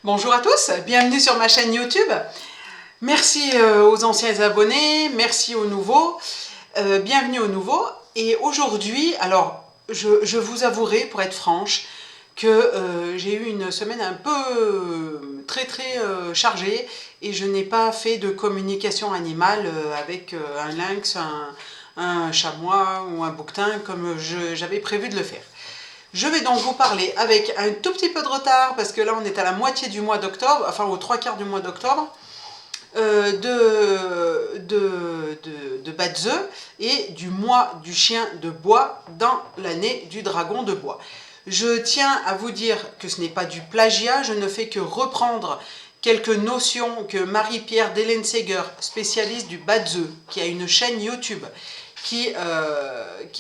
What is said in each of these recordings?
Bonjour à tous, bienvenue sur ma chaîne YouTube. Merci aux anciens abonnés, merci aux nouveaux, bienvenue aux nouveaux. Et aujourd'hui, alors je vous avouerai, pour être franche, que j'ai eu une semaine un peu très chargée et je n'ai pas fait de communication animale avec un lynx, un chamois ou un bouquetin comme j'avais prévu de le faire. Je vais donc vous parler avec un tout petit peu de retard, parce que là on est à la moitié du mois d'octobre, enfin aux 3/4 du mois d'octobre, de Batze et du mois du chien de bois dans l'année du dragon de bois. Je tiens à vous dire que ce n'est pas du plagiat, je ne fais que reprendre quelques notions que Marie-Pierre Dellenseger, spécialiste du Batze, qui a une chaîne YouTube qui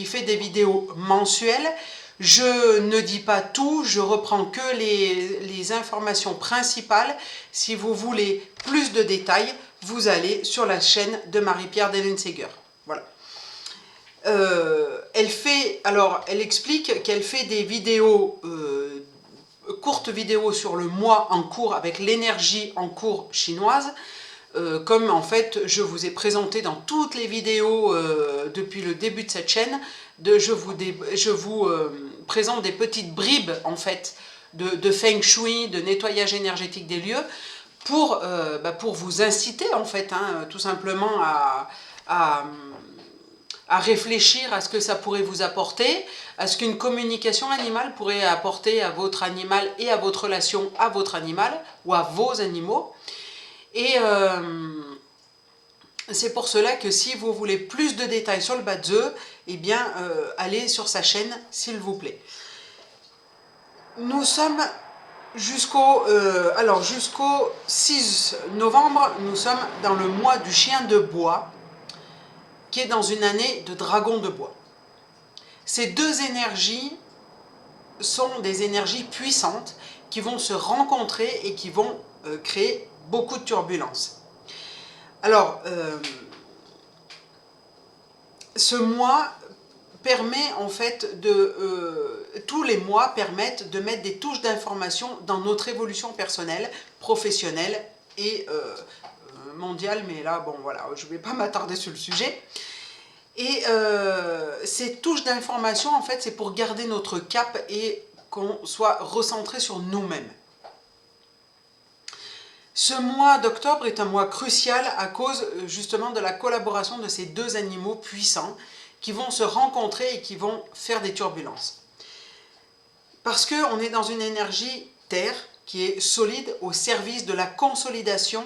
fait des vidéos mensuelles. Je ne dis pas tout, je reprends que les informations principales. Si vous voulez plus de détails, vous allez sur la chaîne de Marie-Pierre Dellenseger. Voilà. Elle explique qu'elle fait des vidéos, courtes vidéos sur le mois en cours avec l'énergie en cours chinoise. Comme en fait je vous ai présenté dans toutes les vidéos depuis le début de cette chaîne, je vous présente des petites bribes en fait de feng shui, de nettoyage énergétique des lieux pour vous inciter en fait tout simplement à, à réfléchir à ce que ça pourrait vous apporter, à ce qu'une communication animale pourrait apporter à votre animal et à votre relation à votre animal ou à vos animaux. Et c'est pour cela que si vous voulez plus de détails sur le Batze, eh bien, allez sur sa chaîne, s'il vous plaît. Nous sommes jusqu'au 6 novembre, nous sommes dans le mois du chien de bois, qui est dans une année de dragon de bois. Ces deux énergies sont des énergies puissantes qui vont se rencontrer et qui vont créer beaucoup de turbulences. Alors, ce mois permet en fait tous les mois permettent de mettre des touches d'information dans notre évolution personnelle, professionnelle et mondiale, mais là, bon voilà, je ne vais pas m'attarder sur le sujet. Et ces touches d'information, en fait, c'est pour garder notre cap et qu'on soit recentré sur nous-mêmes. Ce mois d'octobre est un mois crucial à cause justement de la collaboration de ces deux animaux puissants qui vont se rencontrer et qui vont faire des turbulences. Parce qu'on est dans une énergie terre qui est solide au service de la consolidation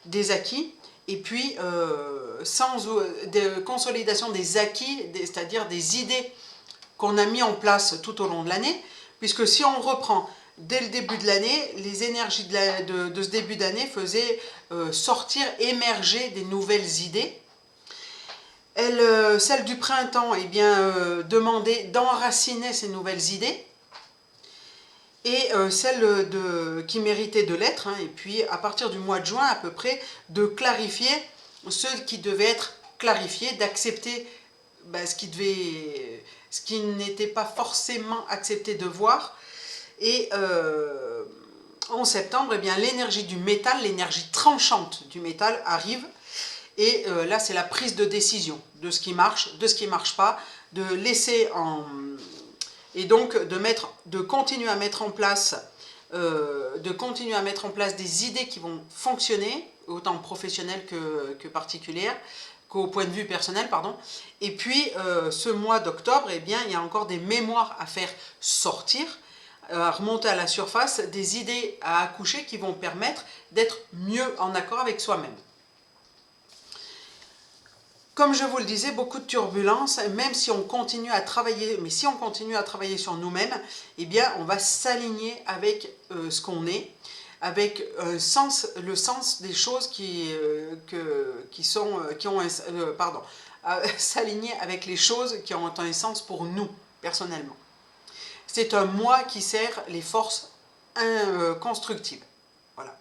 des acquis et puis de consolidation des acquis, c'est-à-dire des idées qu'on a mis en place tout au long de l'année, puisque si on reprend dès le début de l'année, les énergies de ce début d'année faisaient sortir, émerger des nouvelles idées. Celle du printemps, eh bien, demandait d'enraciner ces nouvelles idées. Et celle qui méritait de l'être, et puis à partir du mois de juin à peu près, de clarifier ce qui devait être clarifié, d'accepter ce qui n'était pas forcément accepté de voir. Et en septembre, eh bien, l'énergie du métal, l'énergie tranchante du métal arrive. Et là, c'est la prise de décision de ce qui marche, de ce qui ne marche pas, de laisser en... Et donc, de continuer à mettre en place des idées qui vont fonctionner, autant professionnelles que particulières, qu'au point de vue personnel, pardon. Et puis, ce mois d'octobre, eh bien, il y a encore des mémoires à faire sortir, à remonter à la surface, des idées à accoucher qui vont permettre d'être mieux en accord avec soi-même. Comme je vous le disais, beaucoup de turbulences, même si on continue à travailler, mais si on continue à travailler sur nous-mêmes, eh bien, on va s'aligner avec ce qu'on est, avec le sens des choses s'aligner avec les choses qui ont un sens pour nous, personnellement. C'est un moi qui sert les forces constructives. Voilà.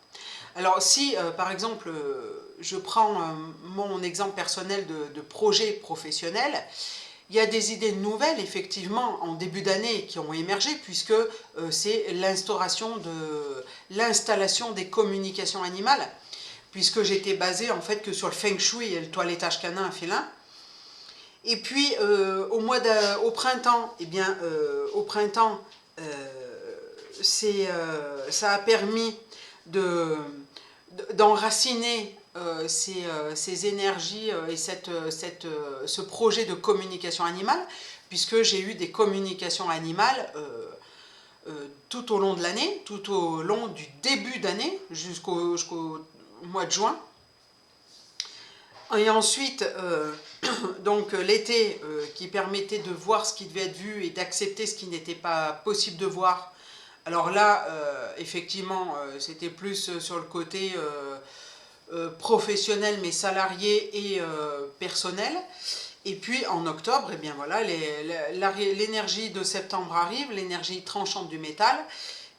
Alors si, par exemple, je prends mon exemple personnel de projet professionnel, Il y a des idées nouvelles, effectivement, en début d'année qui ont émergé, puisque c'est l'installation des communications animales, puisque j'étais basée en fait que sur le feng shui et le toilettage canin félin. Et puis au printemps, eh bien, ça a permis d'enraciner ces énergies et ce projet de communication animale, puisque j'ai eu des communications animales tout au long de l'année, tout au long du début d'année jusqu'au mois de juin. Et ensuite, donc l'été qui permettait de voir ce qui devait être vu et d'accepter ce qui n'était pas possible de voir. Alors là, effectivement, c'était plus sur le côté professionnel, mais salarié et personnel. Et puis en octobre, eh bien voilà, l'énergie de septembre arrive, l'énergie tranchante du métal.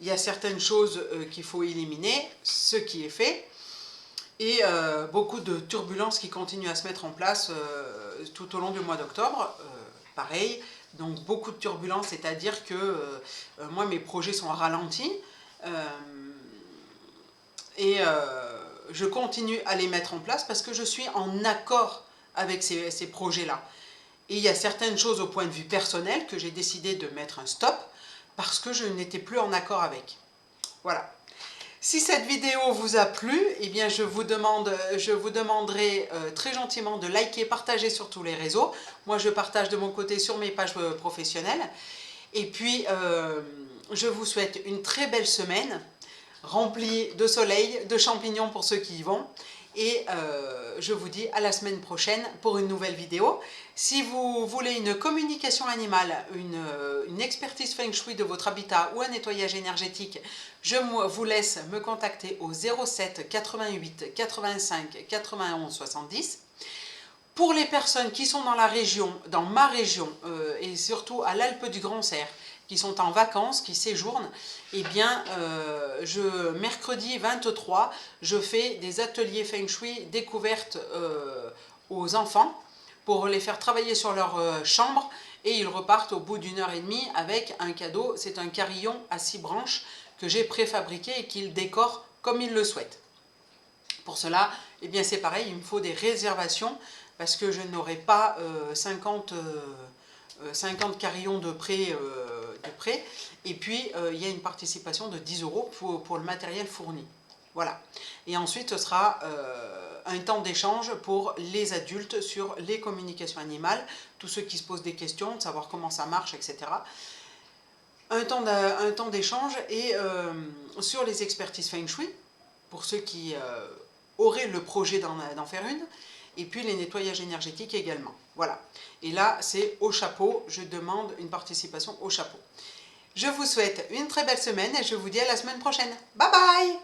Il y a certaines choses qu'il faut éliminer, ce qui est fait. Et beaucoup de turbulences qui continuent à se mettre en place tout au long du mois d'octobre. Pareil, donc beaucoup de turbulences, c'est-à-dire que moi mes projets sont ralentis et je continue à les mettre en place parce que je suis en accord avec ces projets-là. Et il y a certaines choses au point de vue personnel que j'ai décidé de mettre un stop parce que je n'étais plus en accord avec. Voilà. Si cette vidéo vous a plu, eh bien je vous demanderai très gentiment de liker, partager sur tous les réseaux. Moi je partage de mon côté sur mes pages professionnelles. Et puis je vous souhaite une très belle semaine, remplie de soleil, de champignons pour ceux qui y vont. Et je vous dis à la semaine prochaine pour une nouvelle vidéo. Si vous voulez une communication animale, une expertise feng shui de votre habitat ou un nettoyage énergétique, je vous laisse me contacter au 07 88 85 91 70. Pour les personnes qui sont dans la région, dans ma région, et surtout à l'Alpe du Grand Cerf, qui sont en vacances, qui séjournent, eh bien, mercredi 23, je fais des ateliers Feng Shui découvertes aux enfants pour les faire travailler sur leur chambre et ils repartent au bout d'1 heure et demie avec un cadeau. C'est un carillon à 6 branches que j'ai préfabriqué et qu'ils décorent comme ils le souhaitent. Pour cela, eh bien, c'est pareil, il me faut des réservations parce que je n'aurai pas 50 carillons de prêt. Et puis, il y a une participation de 10 € pour le matériel fourni. Voilà. Et ensuite, ce sera un temps d'échange pour les adultes sur les communications animales, tous ceux qui se posent des questions, de savoir comment ça marche, etc. Un temps d'échange et sur les expertises Feng Shui, pour ceux qui auraient le projet d'en faire une, et puis les nettoyages énergétiques également. Voilà. Et là, c'est au chapeau, je demande une participation au chapeau. Je vous souhaite une très belle semaine et je vous dis à la semaine prochaine. Bye bye!